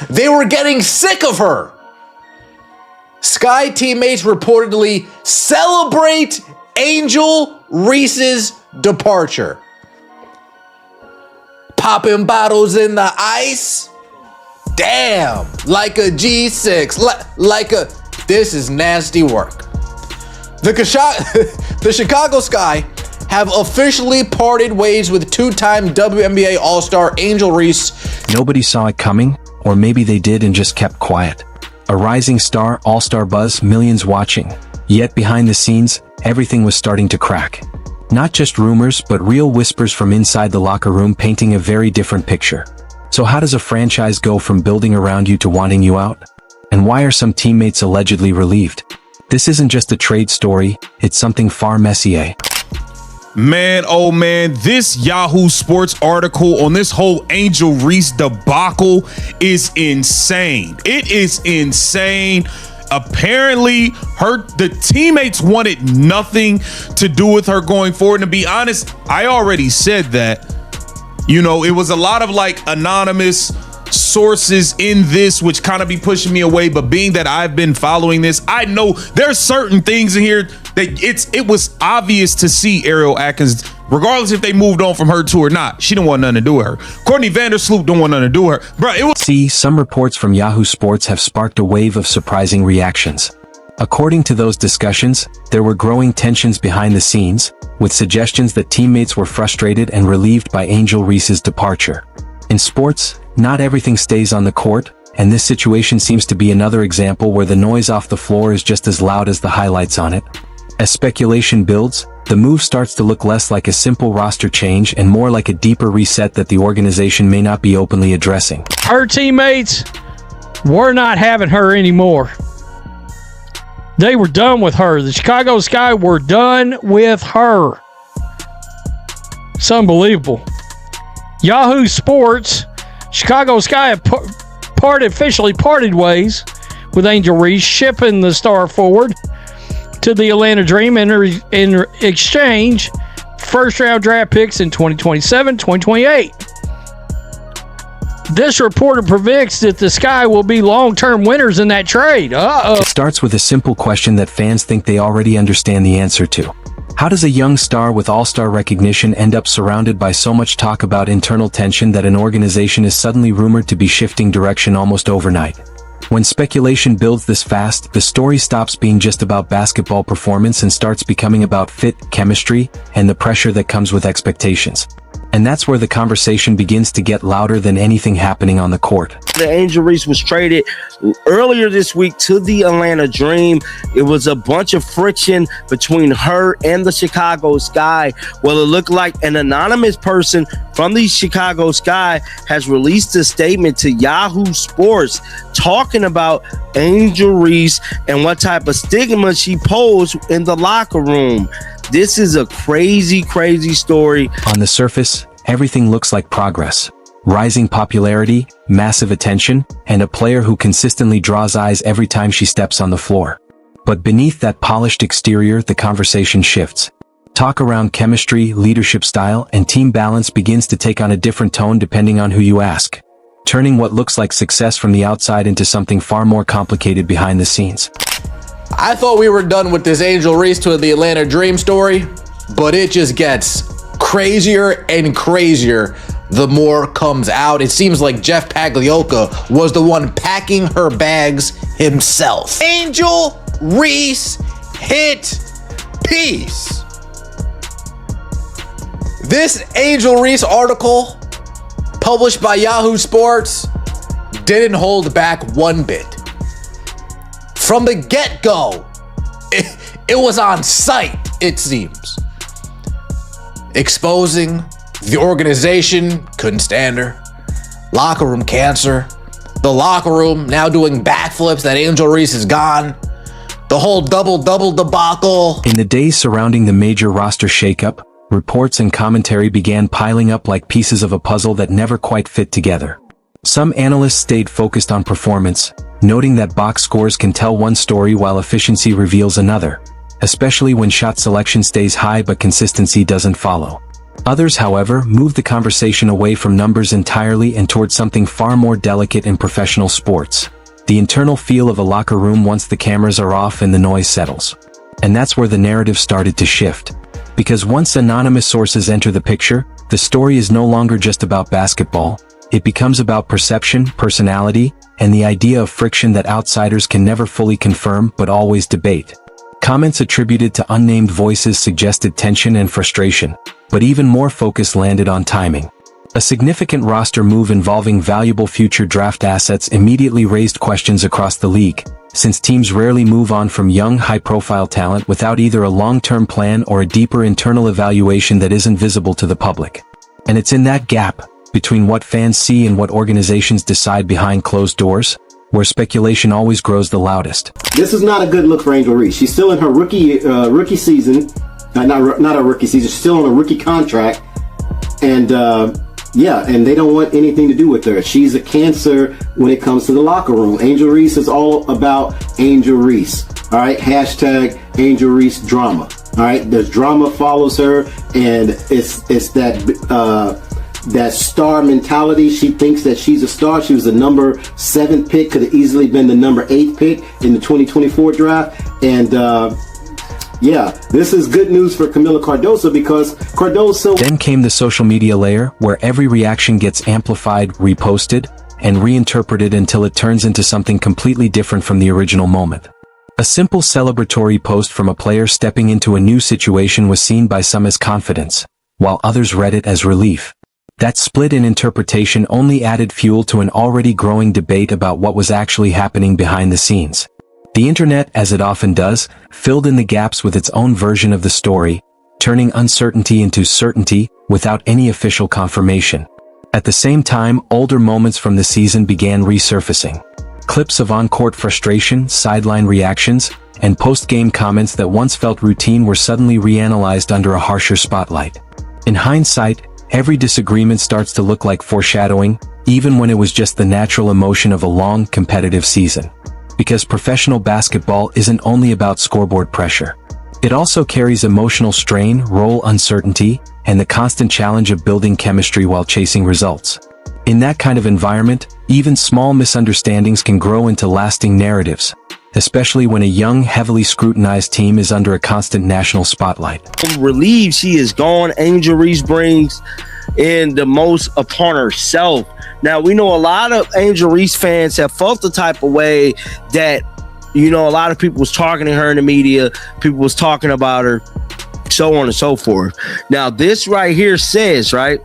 They were getting sick of her. Sky teammates reportedly celebrate Angel Reese's departure. Popping bottles in the ice. Damn, like a G6, this is nasty work. The Chicago Sky have officially parted ways with two-time WNBA All-Star Angel Reese. Nobody saw it coming, or maybe they did and just kept quiet. A rising star, all-star buzz, millions watching. Yet behind the scenes, everything was starting to crack. Not just rumors, but real whispers from inside the locker room painting a very different picture. So how does a franchise go from building around you to wanting you out? And why are some teammates allegedly relieved? This isn't just a trade story, it's something far messier. Man, oh man, this Yahoo Sports article on this whole Angel Reese debacle is insane. It is insane. Apparently, the teammates wanted nothing to do with her going forward. And to be honest, I already said that. You know, it was a lot of like anonymous sources in this, which kind of be pushing me away. But being that I've been following this, I know there's certain things in here that it was obvious to see Ariel Atkins, regardless if they moved on from her too or not. She didn't want nothing to do with her. Courtney Vandersloot don't want nothing to do with her. Bro, it was. See, some reports from Yahoo Sports have sparked a wave of surprising reactions. According to those discussions, there were growing tensions behind the scenes, with suggestions that teammates were frustrated and relieved by Angel Reese's departure. In sports, not everything stays on the court, and this situation seems to be another example where the noise off the floor is just as loud as the highlights on it. As speculation builds, the move starts to look less like a simple roster change and more like a deeper reset that the organization may not be openly addressing. Her teammates were not having her anymore. They were done with her. The Chicago Sky were done with her. It's unbelievable. Yahoo Sports, Chicago Sky have officially parted ways with Angel Reese, shipping the star forward to the Atlanta Dream in exchange first-round draft picks in 2027, 2028. This reporter predicts that the Sky will be long-term winners in that trade. It starts with a simple question that fans think they already understand the answer to. How does a young star with all-star recognition end up surrounded by so much talk about internal tension that an organization is suddenly rumored to be shifting direction almost overnight? When speculation builds this fast, the story stops being just about basketball performance and starts becoming about fit, chemistry, and the pressure that comes with expectations. And that's where the conversation begins to get louder than anything happening on the court. The Angel Reese was traded earlier this week to the Atlanta Dream. It was a bunch of friction between her and the Chicago Sky. Well, it looked like an anonymous person from the Chicago Sky has released a statement to Yahoo Sports talking about Angel Reese and what type of stigma she posed in the locker room. This is a crazy, crazy story. On the surface, everything looks like progress. Rising popularity, massive attention, and a player who consistently draws eyes every time she steps on the floor. But beneath that polished exterior, the conversation shifts. Talk around chemistry, leadership style, and team balance begins to take on a different tone depending on who you ask, turning what looks like success from the outside into something far more complicated behind the scenes. I thought we were done with this Angel Reese to the Atlanta Dream story, but it just gets crazier and crazier the more comes out. It seems like Jeff Pagliocca was the one packing her bags himself. Angel Reese hit piece. This Angel Reese article, published by Yahoo Sports, didn't hold back one bit. From the get-go, it was on sight, it seems. Exposing the organization, couldn't stand her. Locker room cancer. The locker room now doing backflips that Angel Reese is gone. The whole double-double debacle. In the days surrounding the major roster shakeup, reports and commentary began piling up like pieces of a puzzle that never quite fit together. Some analysts stayed focused on performance, noting that box scores can tell one story while efficiency reveals another, especially when shot selection stays high but consistency doesn't follow. Others, however, moved the conversation away from numbers entirely and towards something far more delicate in professional sports: the internal feel of a locker room once the cameras are off and the noise settles. And that's where the narrative started to shift. Because once anonymous sources enter the picture, the story is no longer just about basketball. It becomes about perception, personality, and the idea of friction that outsiders can never fully confirm but always debate. Comments attributed to unnamed voices suggested tension and frustration, but even more focus landed on timing. A significant roster move involving valuable future draft assets immediately raised questions across the league, since teams rarely move on from young, high-profile talent without either a long-term plan or a deeper internal evaluation that isn't visible to the public. And it's in that gap, between what fans see and what organizations decide behind closed doors, where speculation always grows the loudest. This is not a good look for Angel Reese. She's still in her rookie season. Not a rookie season. She's still on a rookie contract. And and they don't want anything to do with her. She's a cancer when it comes to the locker room. Angel Reese is all about Angel Reese. All right. Hashtag Angel Reese drama. All right. There's drama follows her, and it's that star mentality. She thinks that she's a star. She was the number 7 pick, could have easily been the number 8 pick in the 2024 draft. And this is good news for Kamilla Cardoso, because Cardoso... Then came the social media layer, where every reaction gets amplified, reposted, and reinterpreted until it turns into something completely different from the original moment. A simple celebratory post from a player stepping into a new situation was seen by some as confidence, while others read it as relief. That split in interpretation only added fuel to an already growing debate about what was actually happening behind the scenes. The internet, as it often does, filled in the gaps with its own version of the story, turning uncertainty into certainty without any official confirmation. At the same time, older moments from the season began resurfacing. Clips of on-court frustration, sideline reactions, and post-game comments that once felt routine were suddenly reanalyzed under a harsher spotlight. In hindsight, every disagreement starts to look like foreshadowing, even when it was just the natural emotion of a long, competitive season. Because professional basketball isn't only about scoreboard pressure. It also carries emotional strain, role uncertainty, and the constant challenge of building chemistry while chasing results. In that kind of environment, even small misunderstandings can grow into lasting narratives, especially when a young, heavily scrutinized team is under a constant national spotlight. Relieved she is gone. Angel Reese brings in the most upon herself. Now, we know a lot of Angel Reese fans have felt the type of way that, a lot of people was targeting her in the media, people was talking about her, so on and so forth. Now, this right here says, right,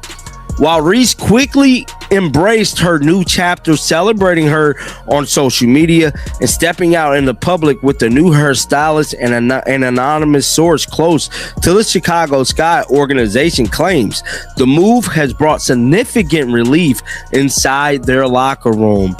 while Reese quickly embraced her new chapter, celebrating her on social media and stepping out in the public with the new hairstylist and an anonymous source close to the Chicago Sky organization claims the move has brought significant relief inside their locker room.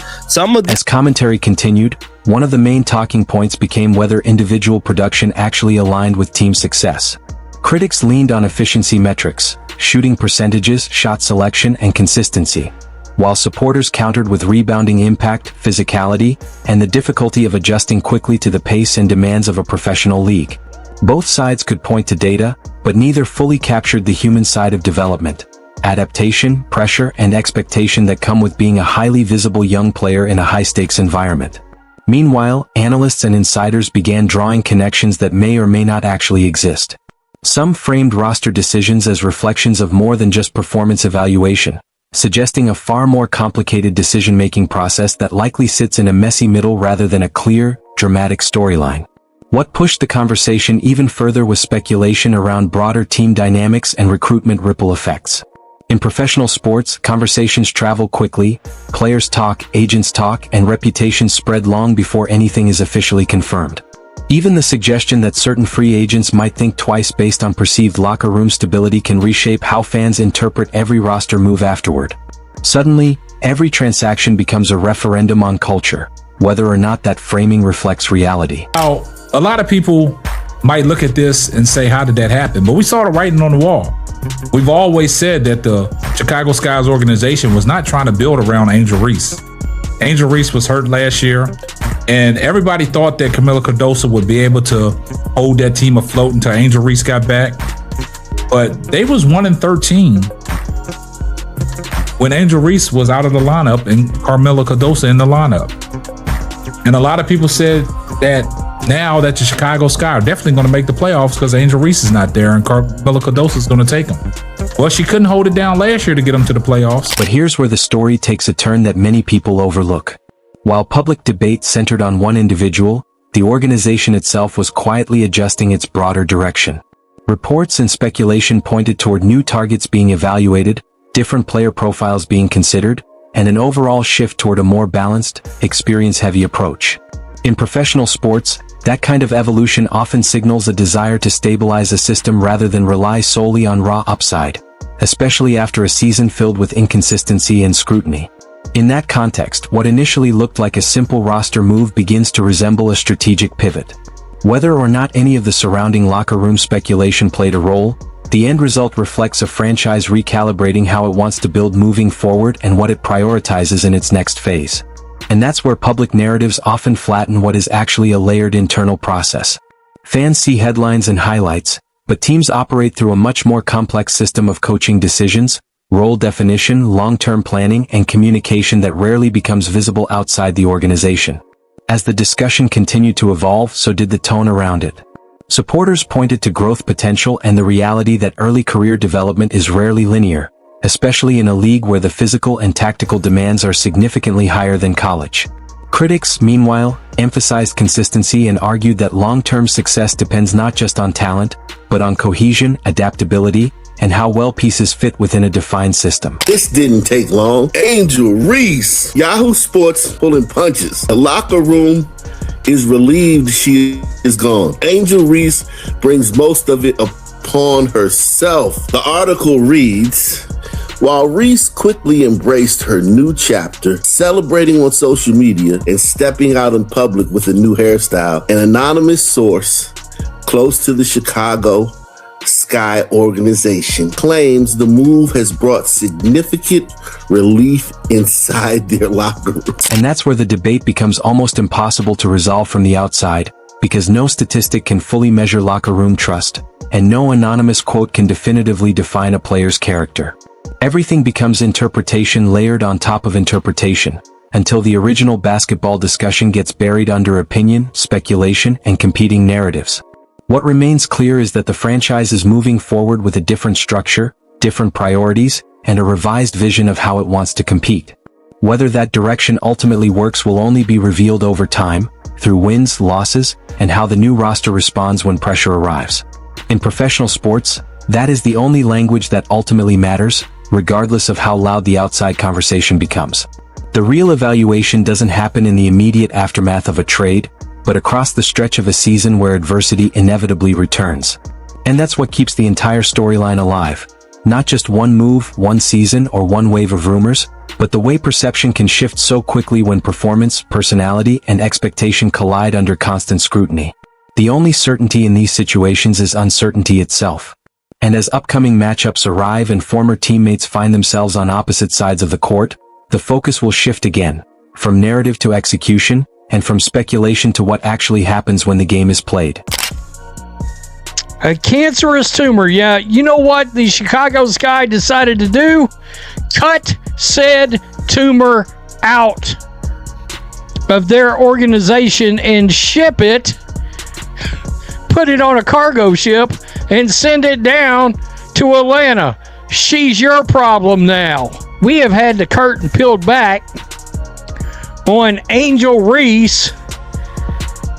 As commentary continued, one of the main talking points became whether individual production actually aligned with team success. Critics leaned on efficiency metrics, shooting percentages, shot selection, and consistency, while supporters countered with rebounding impact, physicality, and the difficulty of adjusting quickly to the pace and demands of a professional league. Both sides could point to data, but neither fully captured the human side of development, adaptation, pressure, and expectation that come with being a highly visible young player in a high-stakes environment. Meanwhile, analysts and insiders began drawing connections that may or may not actually exist. Some framed roster decisions as reflections of more than just performance evaluation, suggesting a far more complicated decision-making process that likely sits in a messy middle rather than a clear, dramatic storyline. What pushed the conversation even further was speculation around broader team dynamics and recruitment ripple effects. In professional sports, conversations travel quickly, players talk, agents talk, and reputations spread long before anything is officially confirmed. Even the suggestion that certain free agents might think twice based on perceived locker room stability can reshape how fans interpret every roster move afterward. Suddenly, every transaction becomes a referendum on culture, whether or not that framing reflects reality. Now, a lot of people might look at this and say, how did that happen? But we saw the writing on the wall. We've always said that the Chicago Sky's organization was not trying to build around Angel Reese. Angel Reese was hurt last year, and everybody thought that Kamilla Cardoso would be able to hold that team afloat until Angel Reese got back. But they was 1-13 when Angel Reese was out of the lineup and Carmela Cardoso in the lineup. And a lot of people said that now that the Chicago Sky are definitely going to make the playoffs because Angel Reese is not there and Carmela Cardoso is going to take them. Well, she couldn't hold it down last year to get them to the playoffs. But here's where the story takes a turn that many people overlook. While public debate centered on one individual, the organization itself was quietly adjusting its broader direction. Reports and speculation pointed toward new targets being evaluated, different player profiles being considered, and an overall shift toward a more balanced, experience-heavy approach. In professional sports, that kind of evolution often signals a desire to stabilize a system rather than rely solely on raw upside, especially after a season filled with inconsistency and scrutiny. In that context, what initially looked like a simple roster move begins to resemble a strategic pivot. Whether or not any of the surrounding locker room speculation played a role, the end result reflects a franchise recalibrating how it wants to build moving forward and what it prioritizes in its next phase. And that's where public narratives often flatten what is actually a layered internal process. Fans see headlines and highlights, but teams operate through a much more complex system of coaching decisions, role definition, long-term planning, and communication that rarely becomes visible outside the organization. As the discussion continued to evolve, so did the tone around it. Supporters pointed to growth potential and the reality that early career development is rarely linear, especially in a league where the physical and tactical demands are significantly higher than college. Critics, meanwhile, emphasized consistency and argued that long-term success depends not just on talent, but on cohesion, adaptability, and how well pieces fit within a defined system. This didn't take long. Angel Reese, Yahoo Sports pulling punches. The locker room is relieved she is gone. Angel Reese brings most of it upon herself. The article reads, while Reese quickly embraced her new chapter, celebrating on social media and stepping out in public with a new hairstyle, an anonymous source close to the Chicago Sky organization claims the move has brought significant relief inside their locker room. And that's where the debate becomes almost impossible to resolve from the outside, because no statistic can fully measure locker room trust, and no anonymous quote can definitively define a player's character. Everything becomes interpretation layered on top of interpretation, until the original basketball discussion gets buried under opinion, speculation, and competing narratives. What remains clear is that the franchise is moving forward with a different structure, different priorities, and a revised vision of how it wants to compete. Whether that direction ultimately works will only be revealed over time, through wins, losses, and how the new roster responds when pressure arrives. In professional sports, that is the only language that ultimately matters, regardless of how loud the outside conversation becomes. The real evaluation doesn't happen in the immediate aftermath of a trade, but across the stretch of a season where adversity inevitably returns. And that's what keeps the entire storyline alive. Not just one move, one season, or one wave of rumors, but the way perception can shift so quickly when performance, personality, and expectation collide under constant scrutiny. The only certainty in these situations is uncertainty itself. And as upcoming matchups arrive and former teammates find themselves on opposite sides of the court, the focus will shift again, from narrative to execution, and from speculation to what actually happens when the game is played. A cancerous tumor. Yeah, you know what the Chicago Sky decided to do? Cut said tumor out of their organization and ship it, put it on a cargo ship, and send it down to Atlanta. She's your problem now. We have had the curtain peeled back on Angel Reese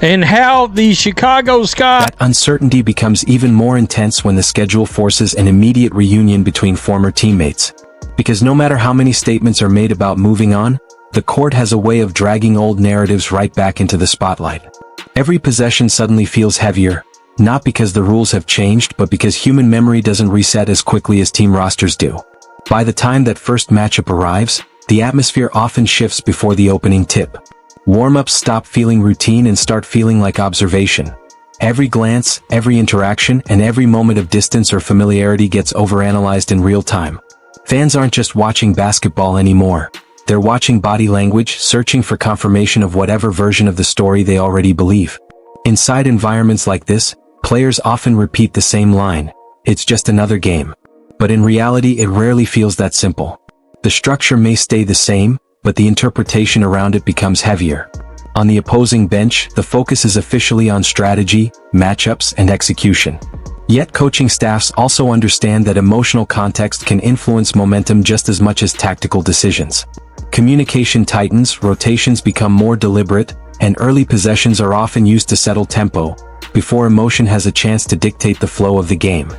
and how the Chicago Sky... That uncertainty becomes even more intense when the schedule forces an immediate reunion between former teammates. Because no matter how many statements are made about moving on, the court has a way of dragging old narratives right back into the spotlight. Every possession suddenly feels heavier, not because the rules have changed, but because human memory doesn't reset as quickly as team rosters do. By the time that first matchup arrives, the atmosphere often shifts before the opening tip. Warm-ups stop feeling routine and start feeling like observation. Every glance, every interaction, and every moment of distance or familiarity gets overanalyzed in real time. Fans aren't just watching basketball anymore. They're watching body language, searching for confirmation of whatever version of the story they already believe. Inside environments like this, players often repeat the same line. it's just another game. But in reality, it rarely feels that simple. The structure may stay the same, but the interpretation around it becomes heavier. On the opposing bench, the focus is officially on strategy, matchups, and execution. Yet coaching staffs also understand that emotional context can influence momentum just as much as tactical decisions. Communication tightens, rotations become more deliberate, and early possessions are often used to settle tempo, before emotion has a chance to dictate the flow of the game.